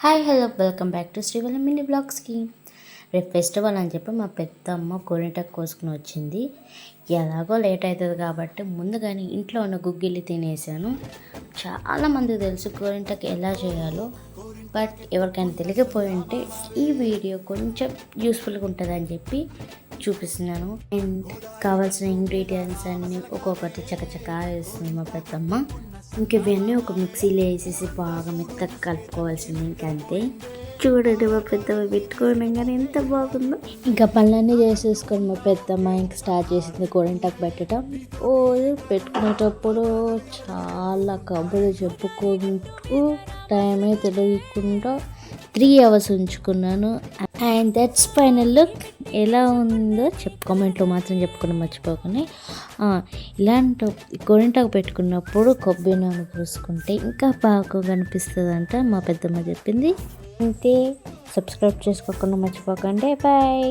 Hi hello welcome back to Srivalli mini బ్లాగ్స్కి. రేపు festival అని చెప్పి మా పెద్దమ్మ గోరింటాకు కోసుకుని వచ్చింది. ఎలాగో లేట్ అవుతుంది కాబట్టి ముందుగానే ఇంట్లో ఉన్న గుగ్గిళ్ళు తినేసాను. చాలామంది తెలుసు గోరింటాకు ఎలా చేయాలో, బట్ ఎవరికైనా తెలియకపోయి ఉంటే ఈ వీడియో కొంచెం యూస్ఫుల్గా ఉంటుందని చెప్పి చూపిస్తున్నాను. అండ్ కావాల్సిన ఇంగ్రీడియంట్స్ అన్నీ ఒక్కొక్కటి చకచకా వేస్తుంది మా పెద్దమ్మ. ఇంక ఇవన్నీ ఒక మిక్సీలో వేసేసి బాగా మెత్తగా కలుపుకోవాల్సింది. ఇంకంతే, చూడండి మా పెద్దమ్మ పెట్టుకోవడం ఎంత బాగుందో. ఇంకా పనులన్నీ చేసేసుకొని మా పెద్దమ్మ ఇంకా స్టార్ట్ చేసింది గోరింటాకు పెట్టడం. పెట్టుకునేటప్పుడు చాలా కబుర్లు చెప్పుకుంటూ టైమే తెలియకుండా 3 hours ఉంచుకున్నాను. And that's final look. ఎలా ఉందో కామెంట్లో మాత్రం చెప్పుకుని మర్చిపోకుండా. ఇలాంటి గోరింటాకు పెట్టుకున్నప్పుడు కొబ్బరి నూనె పూసుకుంటే ఇంకా బాగా కనిపిస్తుందంట మా పెద్దమ్మ చెప్పింది. అంతే, సబ్స్క్రైబ్ చేసుకోకుండా మర్చిపోకండి. బాయ్.